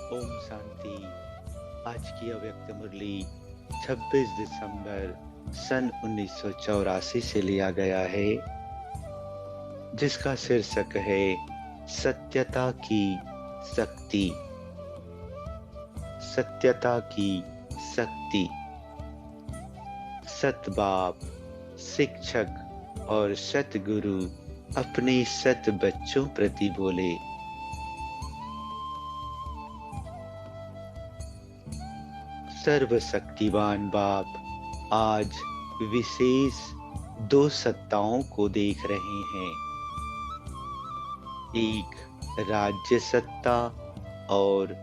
ओम शांति। आज की अव्यक्त मुरली 26 दिसंबर सन 1984 से लिया गया है, जिसका शीर्षक है सत्यता की शक्ति। सत्यता की शक्ति। सतबाप, शिक्षक और सतगुरु अपने सत बच्चों प्रति बोले, सर्वशक्तिवान बाप आज विशेष दो सत्ताओं को देख रहे हैं, एक राज्य सत्ता और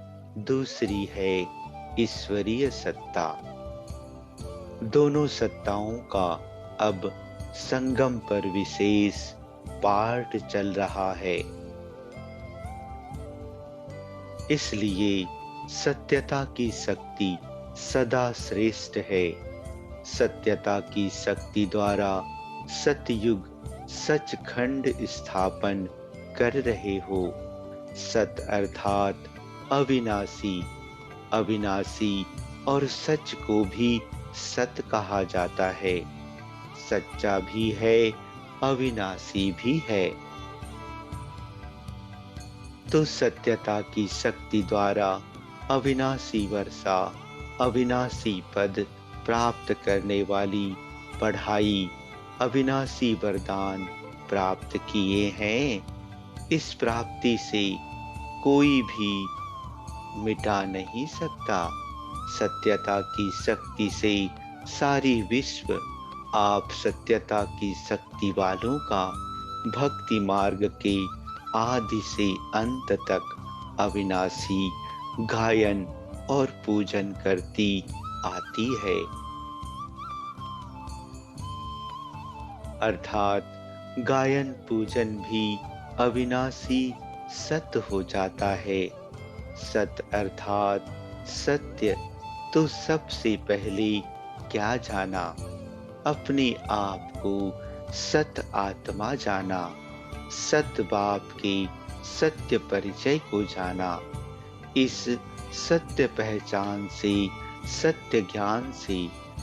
दूसरी है ईश्वरीय सत्ता। दोनों सत्ताओं का अब संगम पर विशेष पाठ चल रहा है। इसलिए सत्यता की शक्ति सदा श्रेष्ठ है। सत्यता की शक्ति द्वारा सतयुग सचखंड स्थापन कर रहे हो। सत अर्थात अविनाशी। अविनाशी और सच को भी सत कहा जाता है। सच्चा भी है, अविनाशी भी है। तो सत्यता की शक्ति द्वारा अविनाशी वर्षा, अविनाशी पद प्राप्त करने वाली पढ़ाई, अविनाशी वरदान प्राप्त किए हैं। इस प्राप्ति से कोई भी मिटा नहीं सकता। सत्यता की शक्ति से सारी विश्व आप सत्यता की शक्ति वालों का भक्ति मार्ग के आदि से अंत तक अविनाशी गायन और पूजन करती आती है। अर्थात गायन पूजन भी अविनाशी सत्य हो जाता है। सत अर्थात सत्य। तो सबसे पहले क्या जाना? अपने आप को सत आत्मा जाना। सत बाप के सत्य परिचय को जाना। इस सत्य पहचान से, सत्य ज्ञान से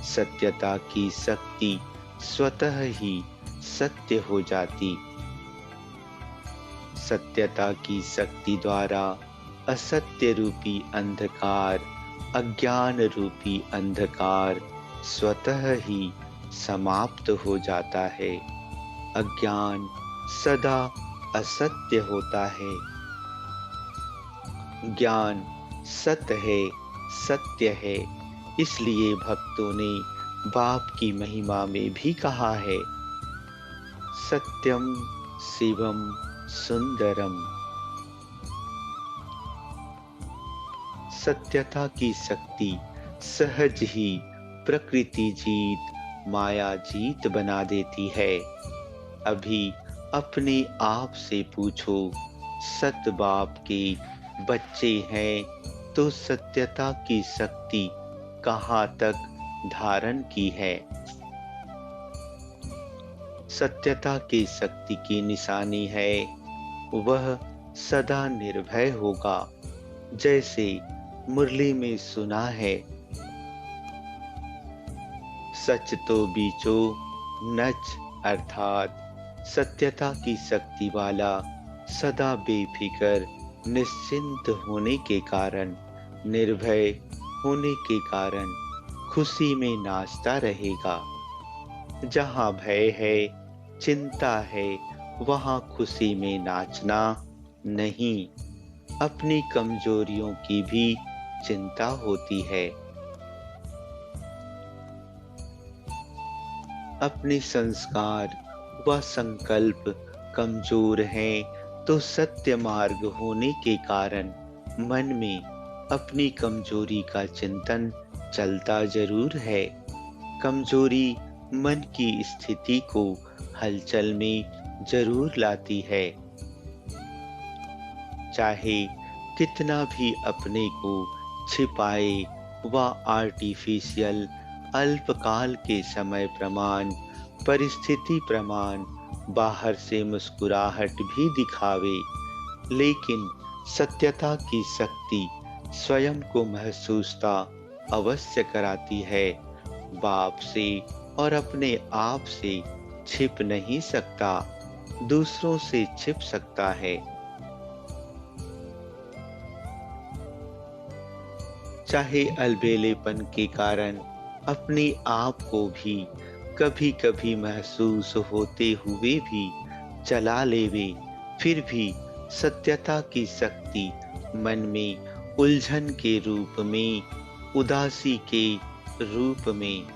सत्यता की शक्ति स्वतः ही सत्य हो जाती। सत्यता की शक्ति द्वारा असत्य रूपी अंधकार, अज्ञान रूपी अंधकार स्वतः ही समाप्त हो जाता है। अज्ञान सदा असत्य होता है। ज्ञान सत्य है, सत्य है। इसलिए भक्तों ने बाप की महिमा में भी कहा है, सत्यम शिवम सुंदरम। सत्यता की शक्ति सहज ही प्रकृति जीत, माया जीत बना देती है। अभी अपने आप से पूछो, सत बाप के बच्चे हैं तो सत्यता की शक्ति कहाँ तक धारण की है? सत्यता की शक्ति की निशानी है, वह सदा निर्भय होगा। जैसे मुरली में सुना है, सच तो बीचो नच। अर्थात सत्यता की शक्ति वाला सदा बेफिकर, निश्चिंत होने के कारण, निर्भय होने के कारण खुशी में नाचता रहेगा। जहाँ भय है, चिंता है, वहाँ खुशी में नाचना नहीं। अपनी कमजोरियों की भी चिंता होती है। अपने संस्कार व संकल्प कमजोर हैं तो सत्य मार्ग होने के कारण मन में अपनी कमजोरी का चिंतन चलता जरूर है। कमजोरी मन की स्थिति को हलचल में जरूर लाती है। चाहे कितना भी अपने को छिपाए व आर्टिफिशियल अल्पकाल के समय प्रमाण, परिस्थिति प्रमाण बाहर से मुस्कुराहट भी दिखावे, लेकिन सत्यता की शक्ति स्वयं को महसूसता अवश्य कराती है। बाप से और अपने आप से छिप नहीं सकता, दूसरों से छिप सकता है। चाहे अलबेलेपन के कारण अपने आप को भी कभी-कभी महसूस होते हुए भी चला लेवे, फिर भी सत्यता की शक्ति मन में उलझन के रूप में, उदासी के रूप में,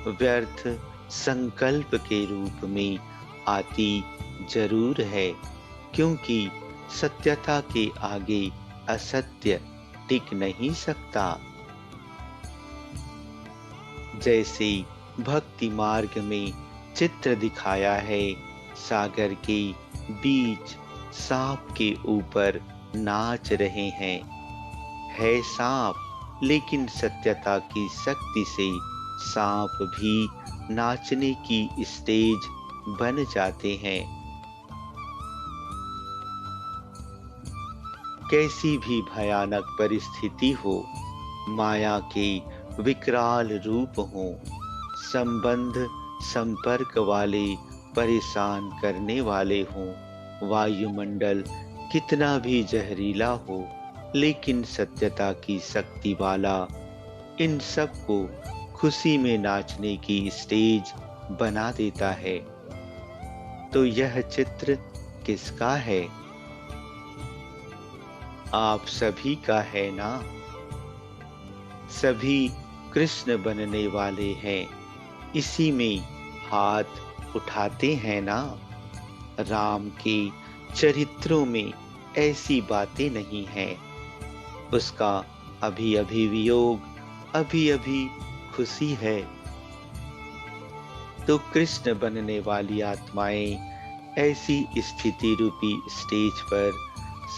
व्यर्थ संकल्प के रूप में आती जरूर है, क्योंकि सत्यता के आगे असत्य टिक नहीं सकता। जैसे भक्ति मार्ग में चित्र दिखाया है, सागर के बीच सांप के ऊपर नाच रहे हैं। है सांप, लेकिन सत्यता की शक्ति से सांप भी नाचने की स्टेज बन जाते हैं। कैसी भी भयानक परिस्थिति हो, माया के विकराल रूप हो, संबंध संपर्क वाले परेशान करने वाले हों, वायुमंडल कितना भी जहरीला हो, लेकिन सत्यता की शक्ति वाला इन सब को खुशी में नाचने की स्टेज बना देता है। तो यह चित्र किसका है? आप सभी का है ना? सभी कृष्ण बनने वाले हैं, इसी में हाथ उठाते हैं ना? राम के चरित्रों में ऐसी बातें नहीं हैं। उसका अभी अभी वियोग, अभी अभी खुशी है। तो कृष्ण बनने वाली आत्माएं ऐसी स्थिति रूपी स्टेज पर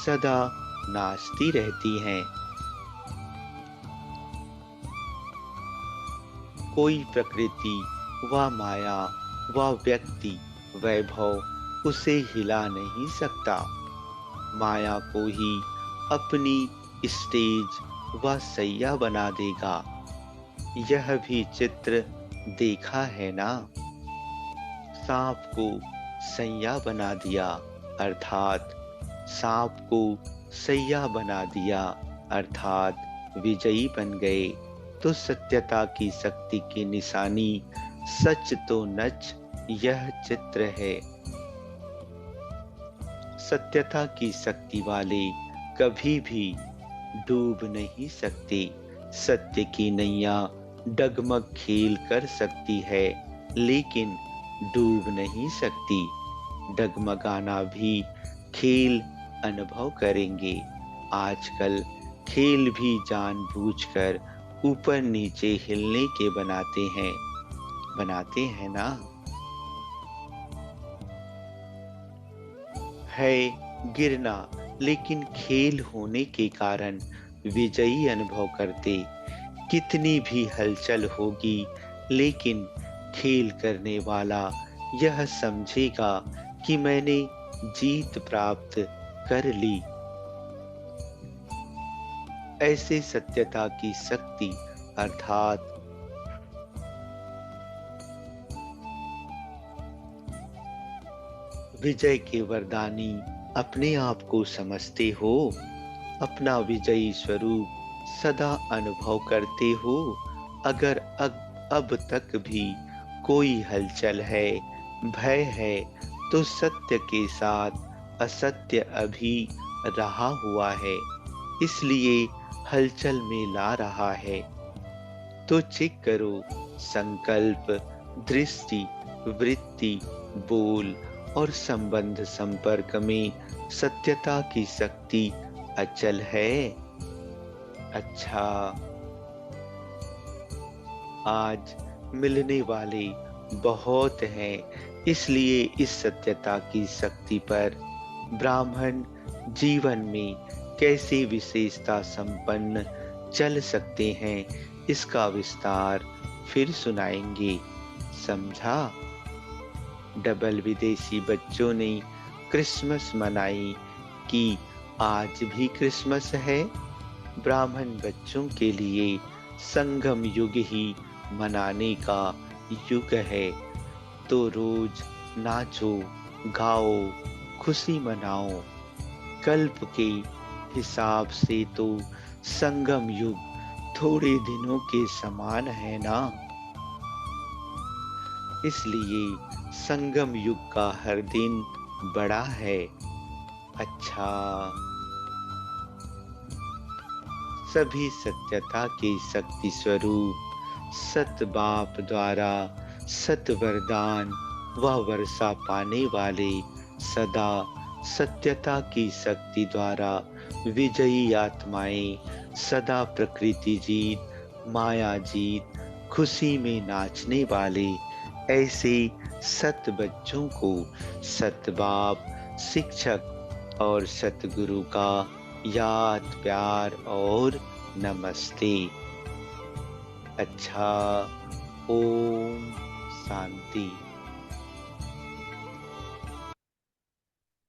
सदा नाचती रहती हैं। कोई प्रकृति व माया व व्यक्ति वैभव उसे हिला नहीं सकता। माया को ही अपनी स्टेज व सैया बना देगा। यह भी चित्र देखा है ना? सांप को सैया बना दिया, अर्थात सांप को सैया बना दिया, अर्थात विजयी बन गए। तो सत्यता की शक्ति की निशानी सच तो नच यह चित्र है। सत्यता की शक्ति वाले कभी भी डूब नहीं सकते। सत्य की नैया डगमग खेल कर सकती है, लेकिन डूब नहीं सकती। डगमगाना भी खेल अनुभव करेंगे। आजकल खेल भी जानबूझकर ऊपर नीचे हिलने के बनाते हैं ना? है गिरना, लेकिन खेल होने के कारण विजयी अनुभव करते। कितनी भी हलचल होगी, लेकिन खेल करने वाला यह समझेगा कि मैंने जीत प्राप्त कर ली। ऐसे सत्यता की शक्ति अर्थात विजय के वरदानी अपने आप को समझते हो? अपना विजयी स्वरूप सदा अनुभव करते हो? अगर अब तक भी कोई हलचल है, भय है, तो सत्य के साथ असत्य अभी रहा हुआ है, इसलिए हलचल में ला रहा है। तो चेक करो, संकल्प, दृष्टि, वृत्ति, बोल और संबंध संपर्क में सत्यता की शक्ति अचल है। अच्छा, आज मिलने वाले बहुत हैं, इसलिए इस सत्यता की शक्ति पर ब्राह्मण जीवन में कैसे विशेषता संपन्न चल सकते हैं, इसका विस्तार फिर सुनाएंगे। समझा? डबल विदेशी बच्चों ने क्रिसमस मनाई कि आज भी क्रिसमस है। ब्राह्मण बच्चों के लिए संगम युग ही मनाने का युग है। तो रोज नाचो, गाओ, खुशी मनाओ। कल्प के हिसाब से तो संगम युग थोड़े दिनों के समान है ना। इसलिए संगम युग का हर दिन बड़ा है। अच्छा, सभी सत्यता के शक्ति स्वरूप सत बाप द्वारा सत वरदान व वर्षा पाने वाले, सदा सत्यता की शक्ति द्वारा विजयी आत्माएं, सदा प्रकृति जीत, माया जीत, खुशी में नाचने वाले ऐसे सत बच्चों को सत बाप, शिक्षक और सतगुरु का याद, प्यार और नमस्ते। अच्छा, ओम शांति।